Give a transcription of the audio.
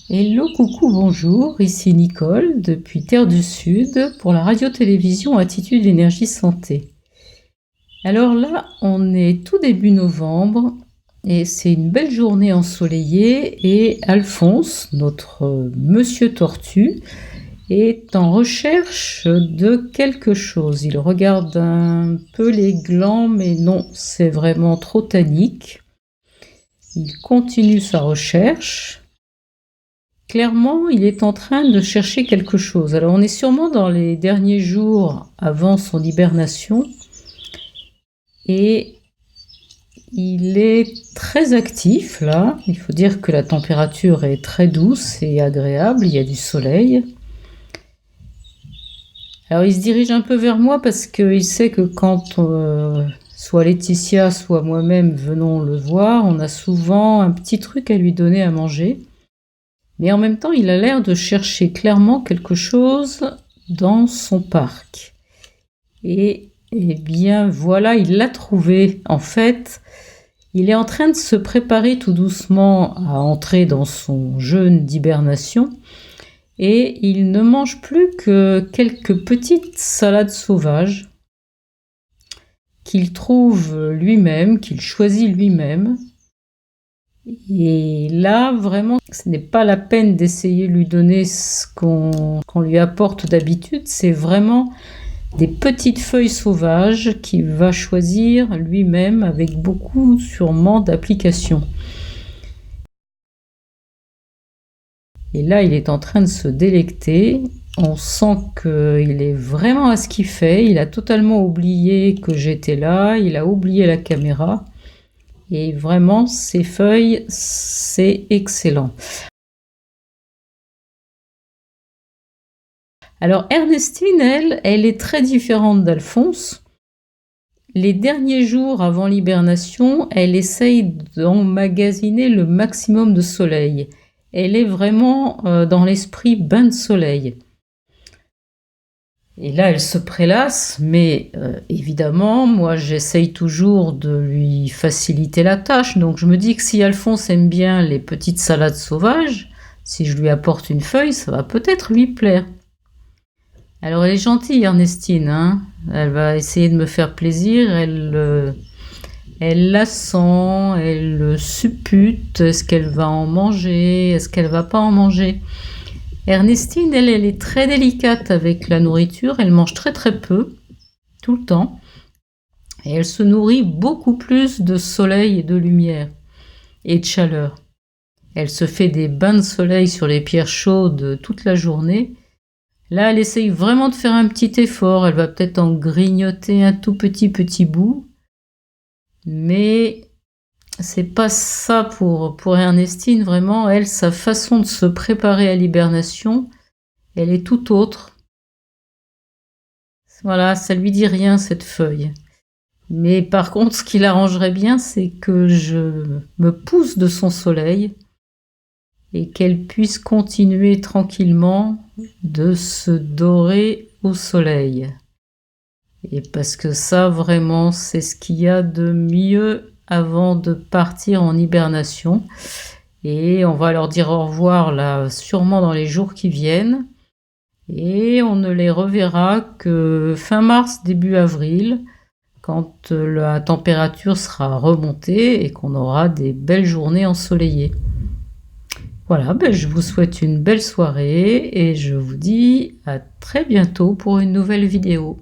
Hello, coucou, bonjour, ici Nicole depuis Terre du Sud pour la radio-télévision Attitude Énergie Santé. Alors là, on est tout début novembre et c'est une belle journée ensoleillée et Alphonse, notre monsieur tortue, est en recherche de quelque chose. Il regarde un peu les glands, mais non, c'est vraiment trop tannique. Il continue sa recherche. Clairement, il est en train de chercher quelque chose. Alors, on est sûrement dans les derniers jours avant son hibernation et il est très actif là. Il faut dire que la température est très douce et agréable, il y a du soleil. Alors, il se dirige un peu vers moi parce qu'il sait que quand soit Laetitia, soit moi-même venons le voir, on a souvent un petit truc à lui donner à manger. Mais en même temps, il a l'air de chercher clairement quelque chose dans son parc. Et bien voilà, il l'a trouvé. En fait, il est en train de se préparer tout doucement à entrer dans son jeûne d'hibernation. Et il ne mange plus que quelques petites salades sauvages qu'il trouve lui-même, qu'il choisit lui-même. Et là, vraiment, ce n'est pas la peine d'essayer de lui donner ce qu'on lui apporte d'habitude, c'est vraiment des petites feuilles sauvages qu'il va choisir lui-même avec beaucoup sûrement d'applications. Et là, il est en train de se délecter. On sent qu'il est vraiment à ce qu'il fait. Il a totalement oublié que j'étais là, il a oublié la caméra. Et vraiment, ces feuilles, c'est excellent. Alors Ernestine, elle est très différente d'Alphonse. Les derniers jours avant l'hibernation, elle essaye d'emmagasiner le maximum de soleil. Elle est vraiment dans l'esprit bain de soleil. Et là, elle se prélasse, mais évidemment, moi, j'essaye toujours de lui faciliter la tâche. Donc, je me dis que si Alphonse aime bien les petites salades sauvages, si je lui apporte une feuille, ça va peut-être lui plaire. Alors, elle est gentille, Ernestine, hein. Elle va essayer de me faire plaisir. Elle la sent, elle suppute. Est-ce qu'elle va en manger? Est-ce qu'elle va pas en manger? Ernestine, elle est très délicate avec la nourriture, elle mange très très peu, tout le temps, et elle se nourrit beaucoup plus de soleil et de lumière, et de chaleur. Elle se fait des bains de soleil sur les pierres chaudes toute la journée. Là, elle essaye vraiment de faire un petit effort, elle va peut-être en grignoter un tout petit bout, mais c'est pas ça pour Ernestine, vraiment. Elle, sa façon de se préparer à l'hibernation, elle est tout autre. Voilà, ça lui dit rien, cette feuille. Mais par contre, ce qui l'arrangerait bien, c'est que je me pousse de son soleil et qu'elle puisse continuer tranquillement de se dorer au soleil. Et parce que ça, vraiment, c'est ce qu'il y a de mieux avant de partir en hibernation. Et on va leur dire au revoir là, sûrement dans les jours qui viennent. Et on ne les reverra que fin mars, début avril, quand la température sera remontée et qu'on aura des belles journées ensoleillées. Voilà, je vous souhaite une belle soirée et je vous dis à très bientôt pour une nouvelle vidéo.